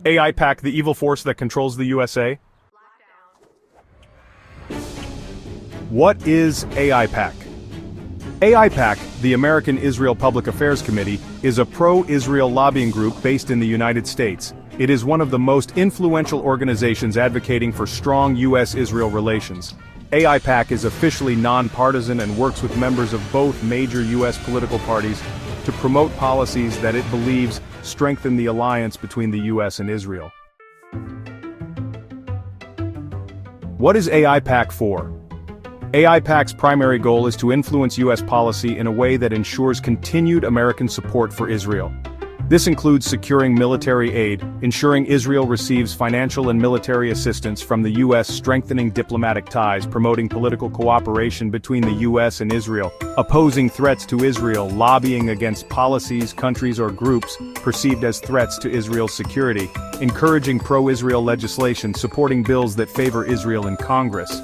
AIPAC, the evil force that controls the USA? What is AIPAC? AIPAC, the American Israel Public Affairs Committee, is a pro-Israel lobbying group based in the United States. It is one of the most influential organizations advocating for strong U.S.-Israel relations. AIPAC is officially nonpartisan and works with members of both major U.S. political parties to promote policies that it believes strengthen the alliance between the U.S. and Israel. What is AIPAC for? AIPAC's primary goal is to influence U.S. policy in a way that ensures continued American support for Israel. This includes securing military aid, ensuring Israel receives financial and military assistance from the U.S., strengthening diplomatic ties, promoting political cooperation between the U.S. and Israel, opposing threats to Israel, lobbying against policies, countries, or groups perceived as threats to Israel's security, encouraging pro-Israel legislation, supporting bills that favor Israel in Congress,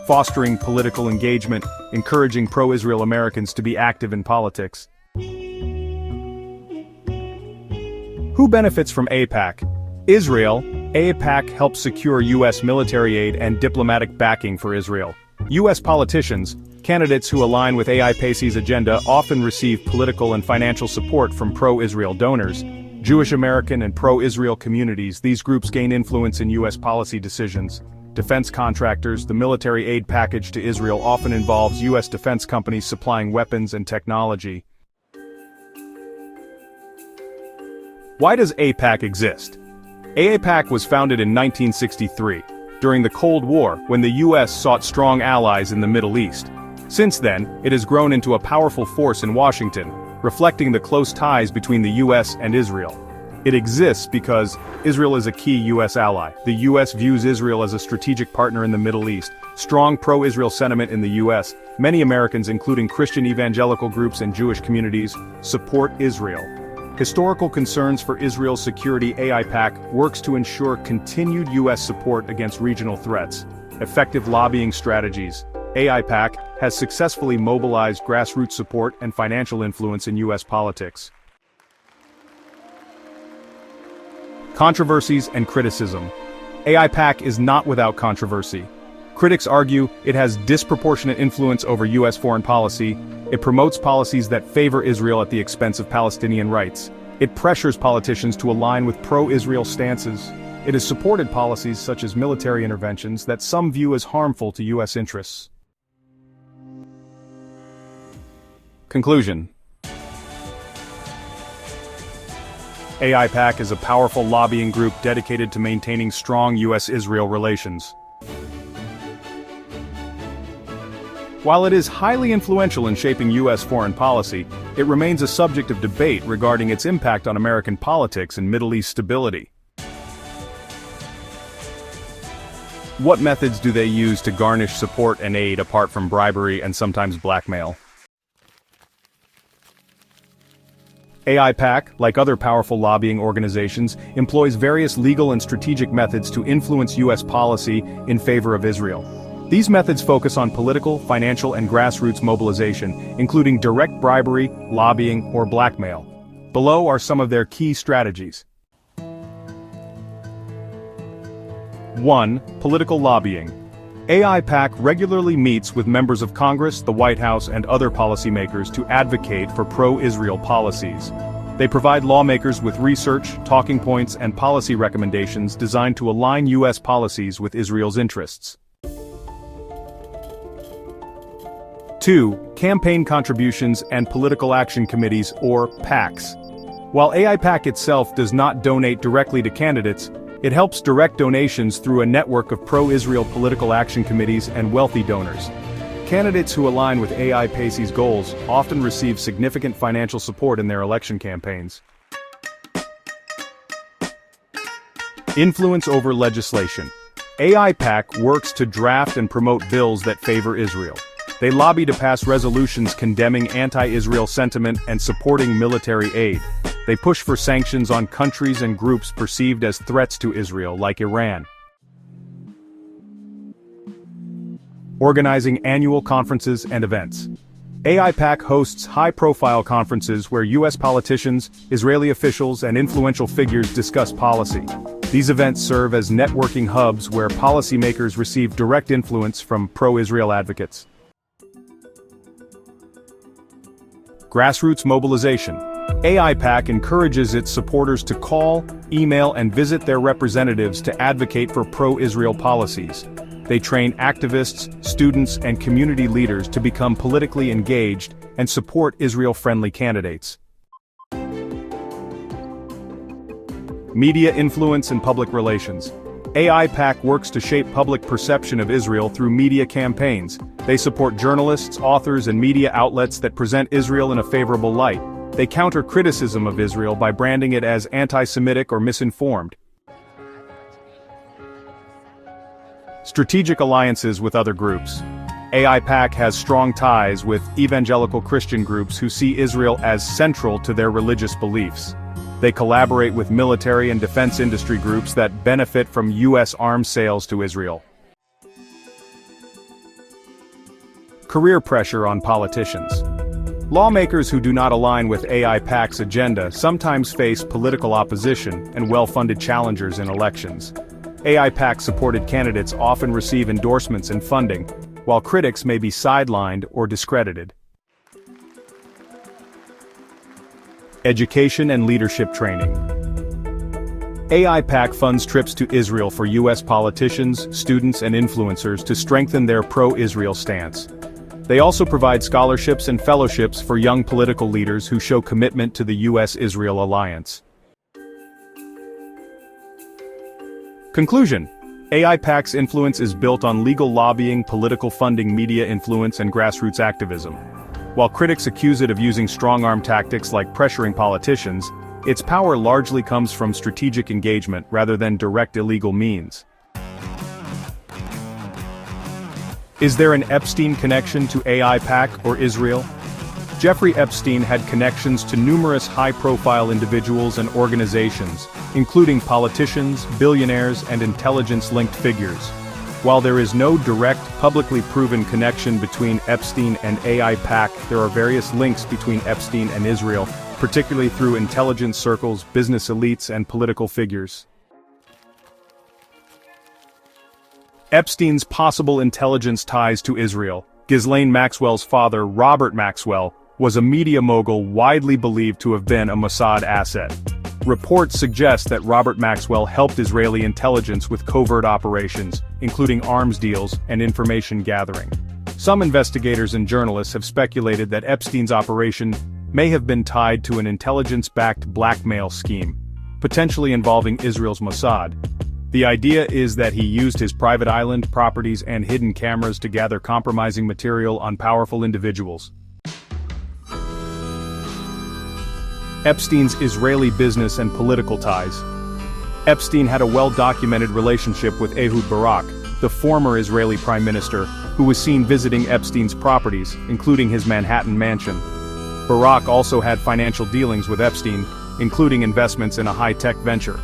fostering political engagement, encouraging pro-Israel Americans to be active in politics. Who benefits from AIPAC? Israel. AIPAC helps secure U.S. military aid and diplomatic backing for Israel. U.S. politicians, candidates who align with AIPAC's agenda, often receive political and financial support from pro-Israel donors. Jewish American and pro-Israel communities, these groups gain influence in U.S. policy decisions. Defense contractors, the military aid package to Israel often involves U.S. defense companies supplying weapons and technology. Why does AIPAC exist? AIPAC was founded in 1963, during the Cold War, when the U.S. sought strong allies in the Middle East. Since then, it has grown into a powerful force in Washington, reflecting the close ties between the U.S. and Israel. It exists because Israel is a key U.S. ally. The U.S. views Israel as a strategic partner in the Middle East. Strong pro-Israel sentiment in the U.S. Many Americans, including Christian evangelical groups and Jewish communities, support Israel. Historical concerns for Israel's security. AIPAC works to ensure continued U.S. support against regional threats. Effective lobbying strategies. AIPAC has successfully mobilized grassroots support and financial influence in U.S. politics. Controversies and criticism. AIPAC is not without controversy. Critics argue it has disproportionate influence over U.S. foreign policy. It promotes policies that favor Israel at the expense of Palestinian rights. It pressures politicians to align with pro-Israel stances. It has supported policies such as military interventions that some view as harmful to U.S. interests. Conclusion. AIPAC is a powerful lobbying group dedicated to maintaining strong U.S.-Israel relations. While it is highly influential in shaping U.S. foreign policy, it remains a subject of debate regarding its impact on American politics and Middle East stability. What methods do they use to garnish support and aid apart from bribery and sometimes blackmail? AIPAC, like other powerful lobbying organizations, employs various legal and strategic methods to influence U.S. policy in favor of Israel. These methods focus on political, financial, and grassroots mobilization, including direct bribery, lobbying, or blackmail. Below are some of their key strategies. 1. Political lobbying. AIPAC regularly meets with members of Congress, the White House, and other policymakers to advocate for pro-Israel policies. They provide lawmakers with research, talking points, and policy recommendations designed to align U.S. policies with Israel's interests. 2. Campaign contributions and political action committees, or PACs. While AIPAC itself does not donate directly to candidates, it helps direct donations through a network of pro-Israel political action committees and wealthy donors. Candidates who align with AIPAC's goals often receive significant financial support in their election campaigns. Influence over legislation. AIPAC works to draft and promote bills that favor Israel. They lobby to pass resolutions condemning anti-Israel sentiment and supporting military aid. They push for sanctions on countries and groups perceived as threats to Israel, like Iran. Organizing annual conferences and events. AIPAC hosts high-profile conferences where U.S. politicians, Israeli officials, and influential figures discuss policy. These events serve as networking hubs where policymakers receive direct influence from pro-Israel advocates. Grassroots mobilization. AIPAC encourages its supporters to call, email, and visit their representatives to advocate for pro-Israel policies. They train activists, students, and community leaders to become politically engaged and support Israel-friendly candidates. Media influence and public relations. AIPAC works to shape public perception of Israel through media campaigns. They support journalists, authors, and media outlets that present Israel in a favorable light. They counter criticism of Israel by branding it as anti-Semitic or misinformed. Strategic alliances with other groups. AIPAC has strong ties with evangelical Christian groups who see Israel as central to their religious beliefs. They collaborate with military and defense industry groups that benefit from U.S. arms sales to Israel. Career pressure on politicians. Lawmakers who do not align with AIPAC's agenda sometimes face political opposition and well-funded challengers in elections. AIPAC-supported candidates often receive endorsements and funding, while critics may be sidelined or discredited. Education and leadership training. AIPAC funds trips to Israel for U.S. politicians, students, and influencers to strengthen their pro-Israel stance. They also provide scholarships and fellowships for young political leaders who show commitment to the U.S.-Israel alliance. Conclusion. AIPAC's influence is built on legal lobbying, political funding, media influence, and grassroots activism. While critics accuse it of using strong-arm tactics like pressuring politicians, its power largely comes from strategic engagement rather than direct illegal means. Is there an Epstein connection to AIPAC or Israel? Jeffrey Epstein had connections to numerous high-profile individuals and organizations, including politicians, billionaires, and intelligence-linked figures. While there is no direct, publicly proven connection between Epstein and AIPAC, there are various links between Epstein and Israel, particularly through intelligence circles, business elites, and political figures. Epstein's possible intelligence ties to Israel. Ghislaine Maxwell's father, Robert Maxwell, was a media mogul widely believed to have been a Mossad asset. Reports suggest that Robert Maxwell helped Israeli intelligence with covert operations, including arms deals and information gathering. Some investigators and journalists have speculated that Epstein's operation may have been tied to an intelligence-backed blackmail scheme, potentially involving Israel's Mossad. The idea is that he used his private island, properties, and hidden cameras to gather compromising material on powerful individuals. Epstein's Israeli business and political ties. Epstein had a well-documented relationship with Ehud Barak, the former Israeli prime minister, who was seen visiting Epstein's properties, including his Manhattan mansion. Barak also had financial dealings with Epstein, including investments in a high-tech venture.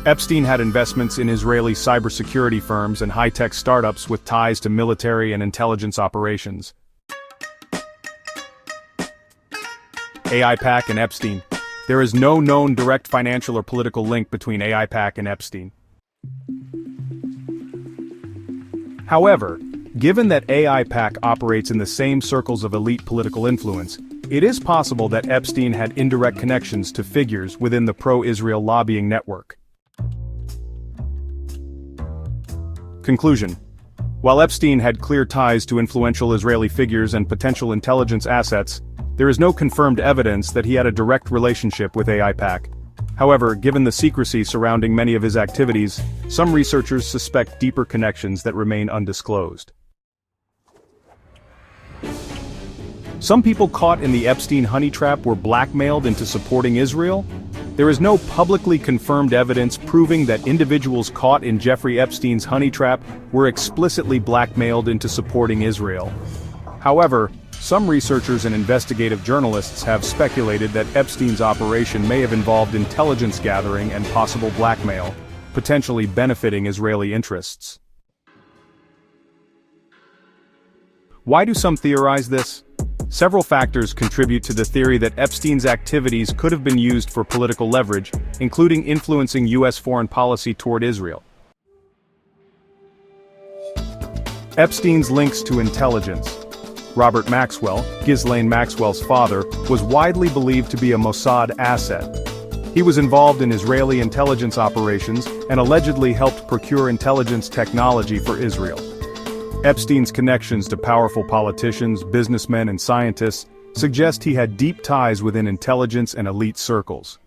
Epstein had investments in Israeli cybersecurity firms and high-tech startups with ties to military and intelligence operations. AIPAC and Epstein. There is no known direct financial or political link between AIPAC and Epstein. However, given that AIPAC operates in the same circles of elite political influence, it is possible that Epstein had indirect connections to figures within the pro-Israel lobbying network. Conclusion. While Epstein had clear ties to influential Israeli figures and potential intelligence assets, there is no confirmed evidence that he had a direct relationship with AIPAC. However, given the secrecy surrounding many of his activities, some researchers suspect deeper connections that remain undisclosed. Some people caught in the Epstein honey trap were blackmailed into supporting Israel. There is no publicly confirmed evidence proving that individuals caught in Jeffrey Epstein's honey trap were explicitly blackmailed into supporting Israel. However, some researchers and investigative journalists have speculated that Epstein's operation may have involved intelligence gathering and possible blackmail, potentially benefiting Israeli interests. Why do some theorize this? Several factors contribute to the theory that Epstein's activities could have been used for political leverage, including influencing U.S. foreign policy toward Israel. Epstein's links to intelligence. Robert Maxwell, Ghislaine Maxwell's father, was widely believed to be a Mossad asset. He was involved in Israeli intelligence operations and allegedly helped procure intelligence technology for Israel. Epstein's connections to powerful politicians, businessmen, and scientists suggest he had deep ties within intelligence and elite circles.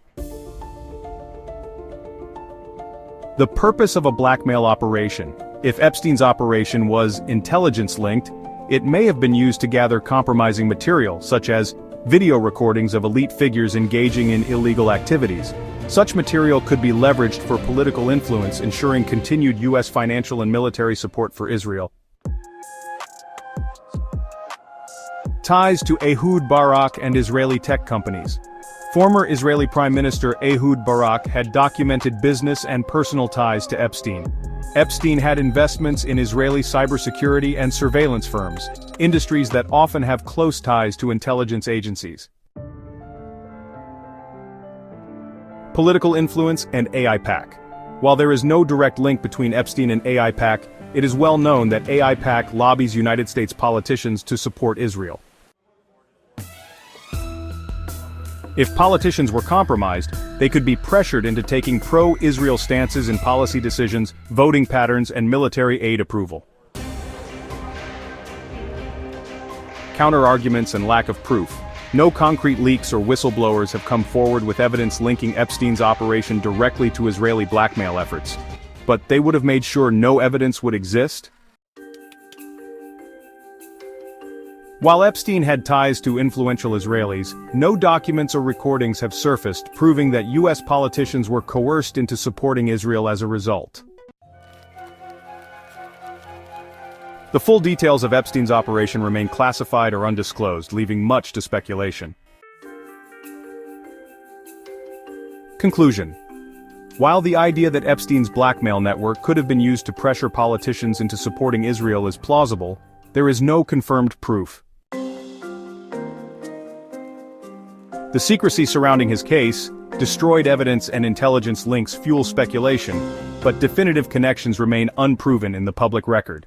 The purpose of a blackmail operation. If Epstein's operation was intelligence-linked, it may have been used to gather compromising material, such as video recordings of elite figures engaging in illegal activities. Such material could be leveraged for political influence, ensuring continued U.S. financial and military support for Israel. Ties to Ehud Barak and Israeli tech companies. Former Israeli Prime Minister Ehud Barak had documented business and personal ties to Epstein. Epstein had investments in Israeli cybersecurity and surveillance firms, industries that often have close ties to intelligence agencies. Political influence and AIPAC. While there is no direct link between Epstein and AIPAC, it is well known that AIPAC lobbies United States politicians to support Israel. If politicians were compromised, they could be pressured into taking pro-Israel stances in policy decisions, voting patterns, and military aid approval. Counter-arguments and lack of proof. No concrete leaks or whistleblowers have come forward with evidence linking Epstein's operation directly to Israeli blackmail efforts. But they would have made sure no evidence would exist. While Epstein had ties to influential Israelis, no documents or recordings have surfaced proving that U.S. politicians were coerced into supporting Israel as a result. The full details of Epstein's operation remain classified or undisclosed, leaving much to speculation. Conclusion. While the idea that Epstein's blackmail network could have been used to pressure politicians into supporting Israel is plausible, there is no confirmed proof. The secrecy surrounding his case, destroyed evidence and intelligence links fuel speculation, but definitive connections remain unproven in the public record.